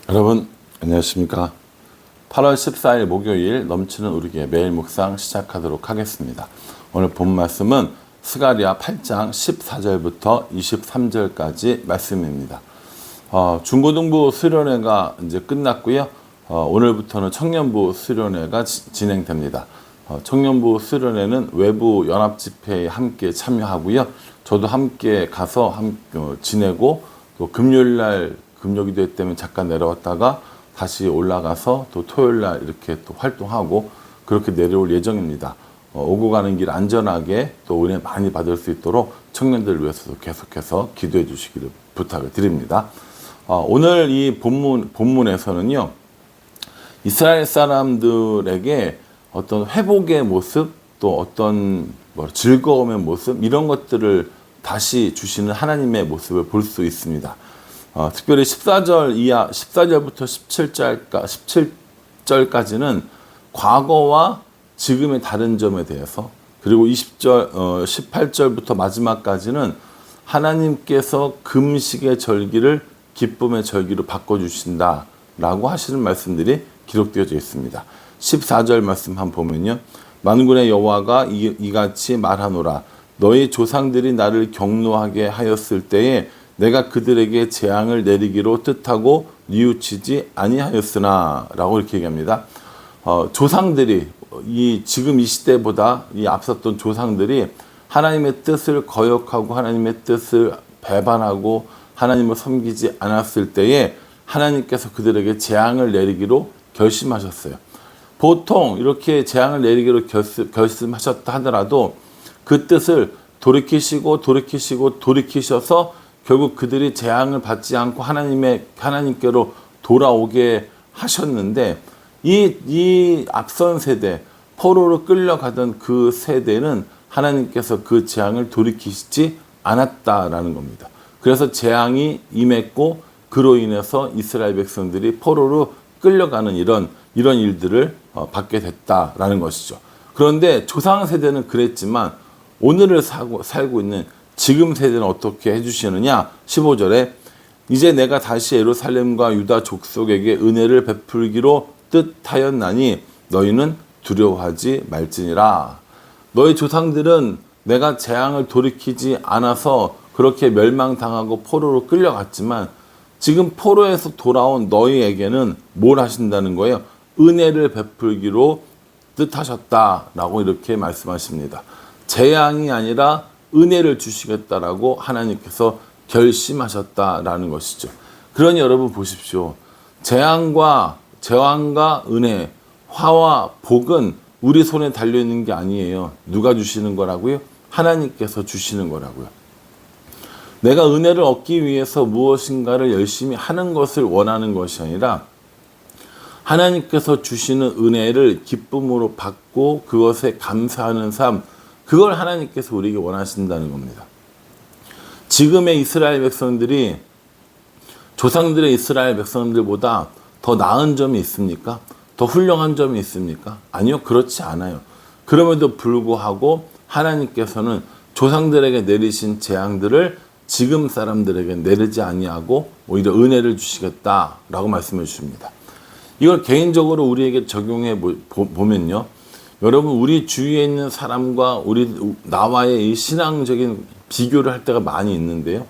여러분 안녕하십니까. 8월 14일 목요일 넘치는 우리의 매일 묵상 시작하도록 하겠습니다. 오늘 본 말씀은 스가랴 8장 14절부터 23절까지 말씀입니다. 중고등부 수련회가 이제 끝났고요. 오늘부터는 청년부 수련회가 진행됩니다. 청년부 수련회는 외부 연합집회에 함께 참여하고요. 저도 함께 가서 지내고 또 금요일날 금요기도 때문에 잠깐 내려왔다가 다시 올라가서 또 토요일날 이렇게 또 활동하고 그렇게 내려올 예정입니다. 오고 가는 길 안전하게 또 은혜 많이 받을 수 있도록 청년들을 위해서도 계속해서 기도해 주시기를 부탁을 드립니다. 오늘 이 본문에서는요, 이스라엘 사람들에게 어떤 회복의 모습, 또 어떤 즐거움의 모습, 이런 것들을 다시 주시는 하나님의 모습을 볼 수 있습니다. 특별히 14절부터 17절까지는 과거와 지금의 다른 점에 대해서, 그리고 18절부터 마지막까지는 하나님께서 금식의 절기를 기쁨의 절기로 바꿔주신다라고 하시는 말씀들이 기록되어져 있습니다. 14절 말씀 한번 보면요. 만군의 여호와가 이같이 말하노라. 너희 조상들이 나를 경노하게 하였을 때에 내가 그들에게 재앙을 내리기로 뜻하고 뉘우치지 아니하였으나 라고 이렇게 얘기합니다. 조상들이 지금 이 시대보다 이 앞섰던 조상들이 하나님의 뜻을 거역하고 하나님의 뜻을 배반하고 하나님을 섬기지 않았을 때에 하나님께서 그들에게 재앙을 내리기로 결심하셨어요. 보통 이렇게 재앙을 내리기로 결심하셨다 하더라도 그 뜻을 돌이키셔서 결국 그들이 재앙을 받지 않고 하나님께로 돌아오게 하셨는데, 이 앞선 세대, 포로로 끌려가던 그 세대는 하나님께서 그 재앙을 돌이키시지 않았다라는 겁니다. 그래서 재앙이 임했고, 그로 인해서 이스라엘 백성들이 포로로 끌려가는 이런 일들을 받게 됐다라는 것이죠. 그런데 조상 세대는 그랬지만 오늘을 살고 있는 지금 세대는 어떻게 해주시느냐? 15절에 이제 내가 다시 예루살렘과 유다 족속에게 은혜를 베풀기로 뜻하였나니 너희는 두려워하지 말지니라. 너희 조상들은 내가 재앙을 돌이키지 않아서 그렇게 멸망당하고 포로로 끌려갔지만 지금 포로에서 돌아온 너희에게는 뭘 하신다는 거예요? 은혜를 베풀기로 뜻하셨다라고 이렇게 말씀하십니다. 재앙이 아니라 은혜를 주시겠다라고 하나님께서 결심하셨다라는 것이죠. 그러니 여러분 보십시오. 재앙과 은혜, 화와 복은 우리 손에 달려있는 게 아니에요. 누가 주시는 거라고요? 하나님께서 주시는 거라고요. 내가 은혜를 얻기 위해서 무엇인가를 열심히 하는 것을 원하는 것이 아니라 하나님께서 주시는 은혜를 기쁨으로 받고 그것에 감사하는 삶, 그걸 하나님께서 우리에게 원하신다는 겁니다. 지금의 이스라엘 백성들이 조상들의 이스라엘 백성들보다 더 나은 점이 있습니까? 더 훌륭한 점이 있습니까? 아니요, 그렇지 않아요. 그럼에도 불구하고 하나님께서는 조상들에게 내리신 재앙들을 지금 사람들에게 내리지 아니하고 오히려 은혜를 주시겠다라고 말씀해 주십니다. 이걸 개인적으로 우리에게 적용해 보면요. 여러분, 우리 주위에 있는 사람과 나와의 이 신앙적인 비교를 할 때가 많이 있는데요.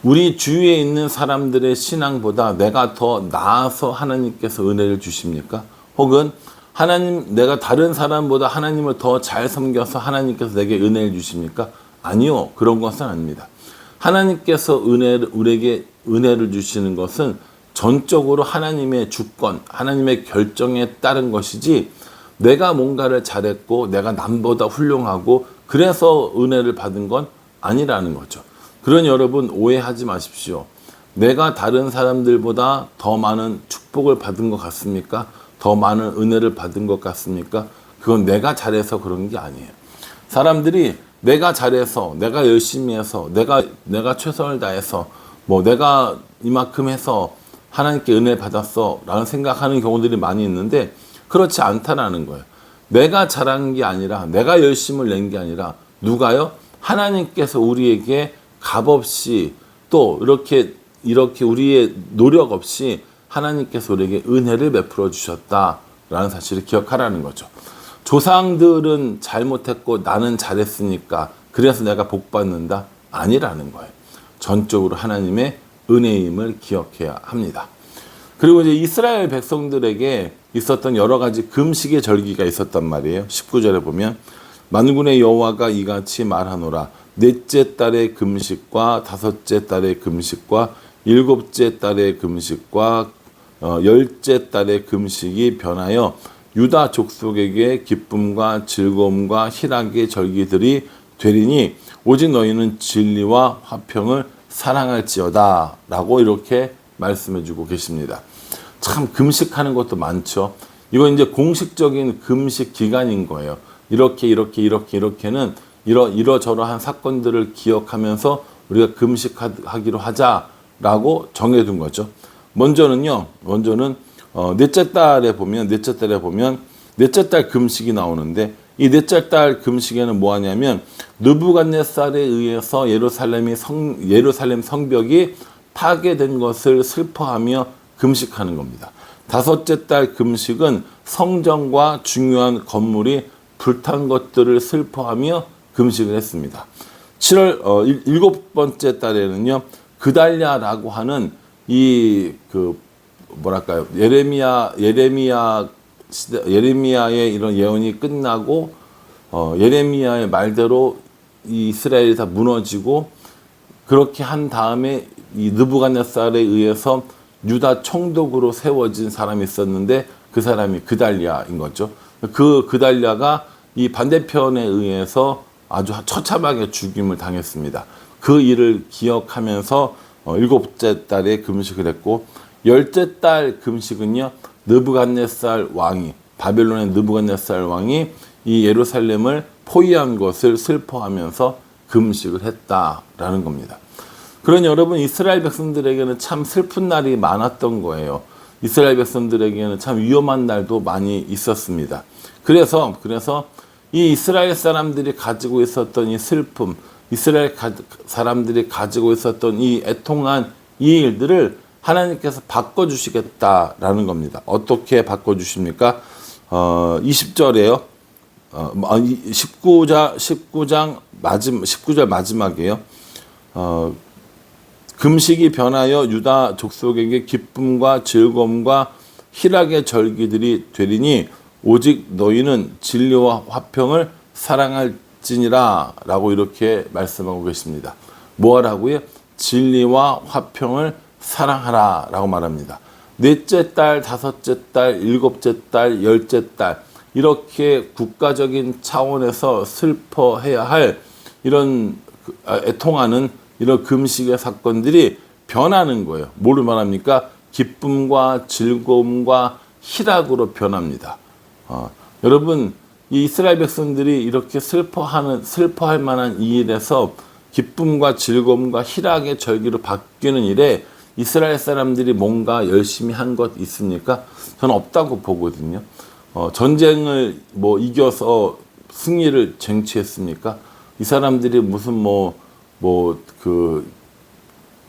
우리 주위에 있는 사람들의 신앙보다 내가 더 나아서 하나님께서 은혜를 주십니까? 혹은 내가 다른 사람보다 하나님을 더 잘 섬겨서 하나님께서 내게 은혜를 주십니까? 아니요, 그런 것은 아닙니다. 하나님께서 우리에게 은혜를 주시는 것은 전적으로 하나님의 주권, 하나님의 결정에 따른 것이지 내가 뭔가를 잘했고 내가 남보다 훌륭하고 그래서 은혜를 받은 건 아니라는 거죠. 그러니 여러분 오해하지 마십시오. 내가 다른 사람들보다 더 많은 축복을 받은 것 같습니까? 더 많은 은혜를 받은 것 같습니까? 그건 내가 잘해서 그런 게 아니에요. 사람들이 내가 잘해서, 내가 열심히 해서, 내가 최선을 다해서, 내가 이만큼 해서 하나님께 은혜 받았어 라는 생각하는 경우들이 많이 있는데 그렇지 않다라는 거예요. 내가 잘한 게 아니라, 내가 열심을 낸 게 아니라 누가요? 하나님께서 우리에게 값없이 또 이렇게 우리의 노력 없이 하나님께서 우리에게 은혜를 베풀어 주셨다라는 사실을 기억하라는 거죠. 조상들은 잘못했고 나는 잘했으니까 그래서 내가 복 받는다? 아니라는 거예요. 전적으로 하나님의 은혜임을 기억해야 합니다. 그리고 이제 이스라엘 백성들에게 있었던 여러 가지 금식의 절기가 있었단 말이에요. 19절에 보면 만군의 여호와가 이같이 말하노라. 넷째 달의 금식과 다섯째 달의 금식과 일곱째 달의 금식과 열째 달의 금식이 변하여 유다 족속에게 기쁨과 즐거움과 희락의 절기들이 되리니 오직 너희는 진리와 화평을 사랑할지어다 라고 이렇게 말씀해 주고 계십니다. 참 금식하는 것도 많죠. 이건 이제 공식적인 금식 기간인 거예요. 이렇게는 이러저러한 사건들을 기억하면서 우리가 금식하기로 하자라고 정해둔 거죠. 먼저는 넷째 달에 보면 넷째 달 금식이 나오는데 이 넷째 달 금식에는 뭐 하냐면 느부갓네살에 의해서 예루살렘 성벽이 파괴된 것을 슬퍼하며 금식하는 겁니다. 다섯째 달 금식은 성전과 중요한 건물이 불탄 것들을 슬퍼하며 금식을 했습니다. 일곱 번째 달에는요, 그달랴라고 하는 예레미야의 이런 예언이 끝나고, 예레미야의 말대로 이 이스라엘이 다 무너지고, 그렇게 한 다음에 이 느부갓네살에 의해서 유다 총독으로 세워진 사람이 있었는데 그 사람이 그달랴인 거죠. 그 그달랴가 이 반대편에 의해서 아주 처참하게 죽임을 당했습니다. 그 일을 기억하면서 일곱째 달에 금식을 했고, 열째 달 금식은요, 느부갓네살 왕이, 바벨론의 느부갓네살 왕이 이 예루살렘을 포위한 것을 슬퍼하면서 금식을 했다라는 겁니다. 그러니 여러분, 이스라엘 백성들에게는 참 슬픈 날이 많았던 거예요. 이스라엘 백성들에게는 참 위험한 날도 많이 있었습니다. 그래서 이 이스라엘 사람들이 가지고 있었던 이 슬픔, 이스라엘 사람들이 가지고 있었던 이 애통한 이 일들을 하나님께서 바꿔주시겠다라는 겁니다. 어떻게 바꿔주십니까? 20절에요. 19절 마지막이에요. 금식이 변하여 유다 족속에게 기쁨과 즐거움과 희락의 절기들이 되리니 오직 너희는 진리와 화평을 사랑할지니라 라고 이렇게 말씀하고 계십니다. 뭐 하라고요? 진리와 화평을 사랑하라 라고 말합니다. 넷째 달, 다섯째 달, 일곱째 달, 열째 달 이렇게 국가적인 차원에서 슬퍼해야 할 이런 애통하는 이런 금식의 사건들이 변하는 거예요. 뭐를 말합니까? 기쁨과 즐거움과 희락으로 변합니다. 여러분, 이 이스라엘 백성들이 이렇게 슬퍼할 만한 이 일에서 기쁨과 즐거움과 희락의 절기로 바뀌는 일에 이스라엘 사람들이 뭔가 열심히 한 것 있습니까? 저는 없다고 보거든요. 전쟁을 이겨서 승리를 쟁취했습니까? 이 사람들이 무슨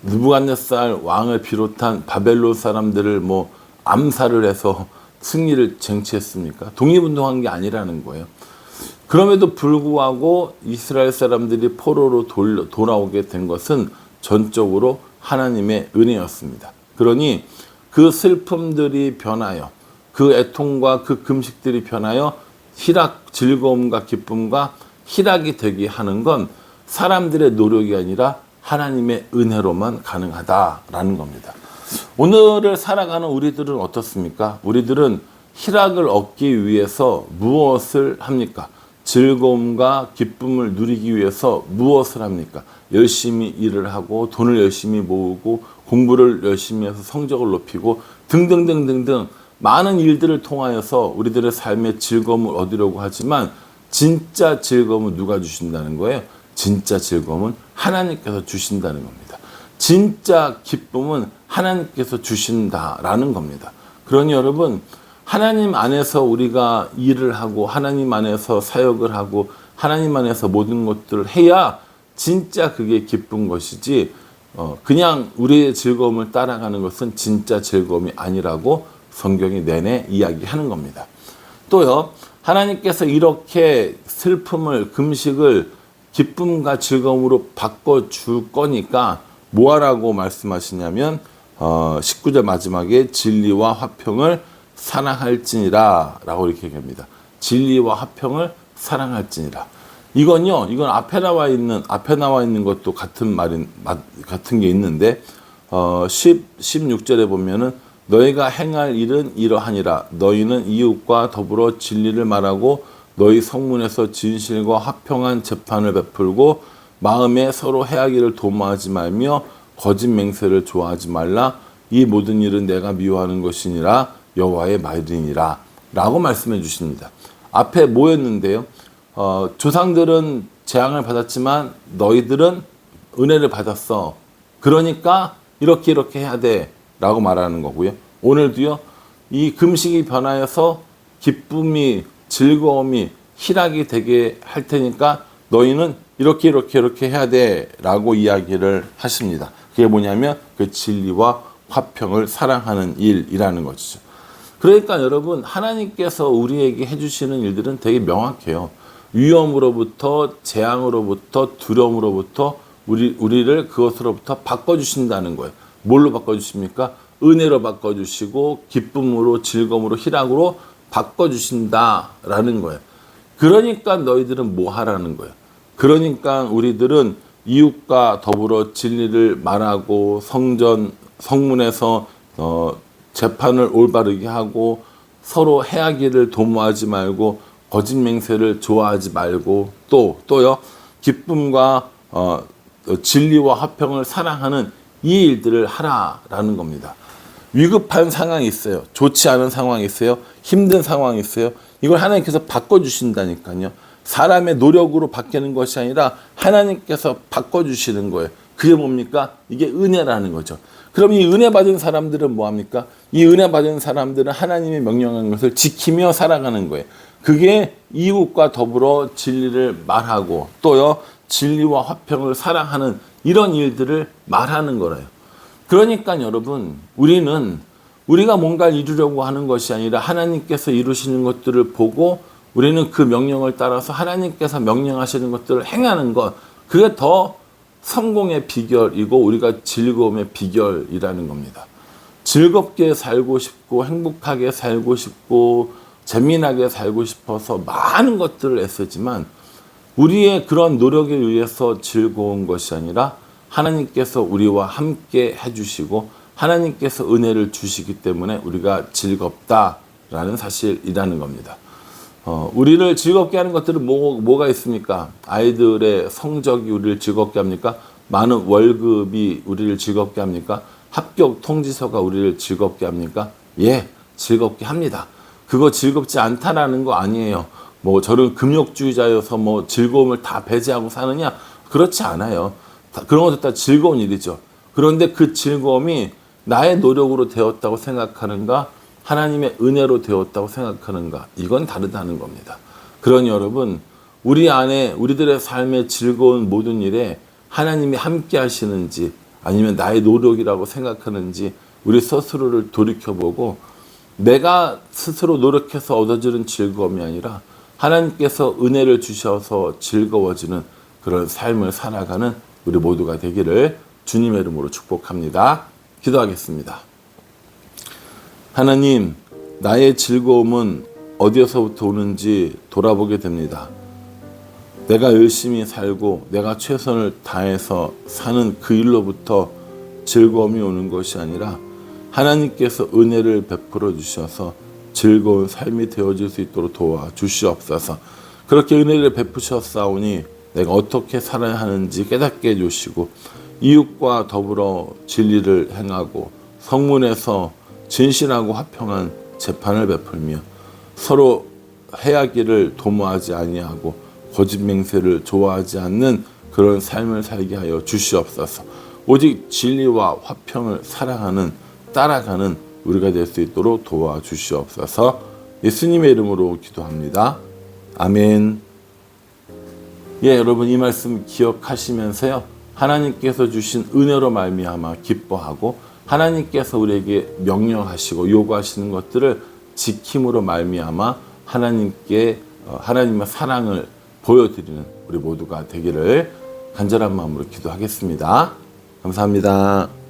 느부갓네살 왕을 비롯한 바벨론 사람들을 암살을 해서 승리를 쟁취했습니까? 독립운동한 게 아니라는 거예요. 그럼에도 불구하고 이스라엘 사람들이 포로로 돌아오게 된 것은 전적으로 하나님의 은혜였습니다. 그러니 그 슬픔들이 변하여 그 애통과 그 금식들이 변하여 희락, 즐거움과 기쁨과 희락이 되게 하는 건 사람들의 노력이 아니라 하나님의 은혜로만 가능하다라는 겁니다. 오늘을 살아가는 우리들은 어떻습니까? 우리들은 희락을 얻기 위해서 무엇을 합니까? 즐거움과 기쁨을 누리기 위해서 무엇을 합니까? 열심히 일을 하고 돈을 열심히 모으고 공부를 열심히 해서 성적을 높이고 등등등등등 많은 일들을 통하여서 우리들의 삶의 즐거움을 얻으려고 하지만 진짜 즐거움은 누가 주신다는 거예요? 진짜 즐거움은 하나님께서 주신다는 겁니다. 진짜 기쁨은 하나님께서 주신다라는 겁니다. 그러니 여러분, 하나님 안에서 우리가 일을 하고 하나님 안에서 사역을 하고 하나님 안에서 모든 것들을 해야 진짜 그게 기쁜 것이지 그냥 우리의 즐거움을 따라가는 것은 진짜 즐거움이 아니라고 성경이 내내 이야기하는 겁니다. 또요, 하나님께서 이렇게 슬픔을, 금식을 기쁨과 즐거움으로 바꿔줄 거니까 뭐하라고 말씀하시냐면 19절 마지막에 진리와 화평을 사랑할지니라 라고 이렇게 얘기합니다. 진리와 화평을 사랑할지니라. 이건 앞에 나와 있는 것도 같은 게 있는데 16절에 보면은 너희가 행할 일은 이러하니라. 너희는 이웃과 더불어 진리를 말하고 너희 성문에서 진실과 화평한 재판을 베풀고 마음에 서로 해하기를 도모하지 말며 거짓 맹세를 좋아하지 말라. 이 모든 일은 내가 미워하는 것이니라. 여호와의 말이니라 라고 말씀해 주십니다. 앞에 뭐였는데요? 조상들은 재앙을 받았지만 너희들은 은혜를 받았어. 그러니까 이렇게 해야 돼 라고 말하는 거고요. 오늘도요, 이 금식이 변하여서 기쁨이, 즐거움이, 희락이 되게 할 테니까 너희는 이렇게 해야 돼 라고 이야기를 하십니다. 그게 뭐냐면 그 진리와 화평을 사랑하는 일이라는 것이죠. 그러니까 여러분, 하나님께서 우리에게 해주시는 일들은 되게 명확해요. 위험으로부터, 재앙으로부터, 두려움으로부터 우리를 그것으로부터 바꿔주신다는 거예요. 뭘로 바꿔주십니까? 은혜로 바꿔주시고 기쁨으로, 즐거움으로, 희락으로 바꿔주신다라는 거예요. 그러니까 너희들은 뭐 하라는 거예요. 그러니까 우리들은 이웃과 더불어 진리를 말하고 성문에서 재판을 올바르게 하고 서로 해하기를 도모하지 말고 거짓 맹세를 좋아하지 말고 또요 기쁨과 진리와 화평을 사랑하는 이 일들을 하라라는 겁니다. 위급한 상황이 있어요. 좋지 않은 상황이 있어요. 힘든 상황이 있어요. 이걸 하나님께서 바꿔주신다니까요. 사람의 노력으로 바뀌는 것이 아니라 하나님께서 바꿔주시는 거예요. 그게 뭡니까? 이게 은혜라는 거죠. 그럼 이 은혜 받은 사람들은 뭐합니까? 이 은혜 받은 사람들은 하나님의 명령한 것을 지키며 살아가는 거예요. 그게 이웃과 더불어 진리를 말하고 또요 진리와 화평을 사랑하는 이런 일들을 말하는 거래요. 그러니까 여러분, 우리가 뭔가를 이루려고 하는 것이 아니라 하나님께서 이루시는 것들을 보고 우리는 그 명령을 따라서 하나님께서 명령하시는 것들을 행하는 것, 그게 더 성공의 비결이고 우리가 즐거움의 비결이라는 겁니다. 즐겁게 살고 싶고 행복하게 살고 싶고 재미나게 살고 싶어서 많은 것들을 애쓰지만 우리의 그런 노력에 의해서 즐거운 것이 아니라 하나님께서 우리와 함께 해주시고 하나님께서 은혜를 주시기 때문에 우리가 즐겁다라는 사실이라는 겁니다. 우리를 즐겁게 하는 것들은 뭐가 있습니까? 아이들의 성적이 우리를 즐겁게 합니까? 많은 월급이 우리를 즐겁게 합니까? 합격 통지서가 우리를 즐겁게 합니까? 예, 즐겁게 합니다. 그거 즐겁지 않다라는 거 아니에요. 저는 금욕주의자여서 즐거움을 다 배제하고 사느냐? 그렇지 않아요. 그런 것도 다 즐거운 일이죠. 그런데 그 즐거움이 나의 노력으로 되었다고 생각하는가? 하나님의 은혜로 되었다고 생각하는가? 이건 다르다는 겁니다. 그러니 여러분, 우리들의 삶의 즐거운 모든 일에 하나님이 함께 하시는지 아니면 나의 노력이라고 생각하는지 우리 스스로를 돌이켜보고 내가 스스로 노력해서 얻어지는 즐거움이 아니라 하나님께서 은혜를 주셔서 즐거워지는 그런 삶을 살아가는 우리 모두가 되기를 주님의 이름으로 축복합니다. 기도하겠습니다. 하나님, 나의 즐거움은 어디에서부터 오는지 돌아보게 됩니다. 내가 열심히 살고 내가 최선을 다해서 사는 그 일로부터 즐거움이 오는 것이 아니라 하나님께서 은혜를 베풀어 주셔서 즐거운 삶이 되어질 수 있도록 도와주시옵소서. 그렇게 은혜를 베푸셨사오니 내가 어떻게 살아야 하는지 깨닫게 해주시고 이웃과 더불어 진리를 행하고 성문에서 진실하고 화평한 재판을 베풀며 서로 해하기를 도모하지 아니하고 거짓 맹세를 좋아하지 않는 그런 삶을 살게 하여 주시옵소서. 오직 진리와 화평을 사랑하는 따라가는 우리가 될 수 있도록 도와주시옵소서. 예수님의 이름으로 기도합니다. 아멘. 예, 여러분 이 말씀 기억하시면서요. 하나님께서 주신 은혜로 말미암아 기뻐하고 하나님께서 우리에게 명령하시고 요구하시는 것들을 지킴으로 말미암아 하나님의 사랑을 보여드리는 우리 모두가 되기를 간절한 마음으로 기도하겠습니다. 감사합니다.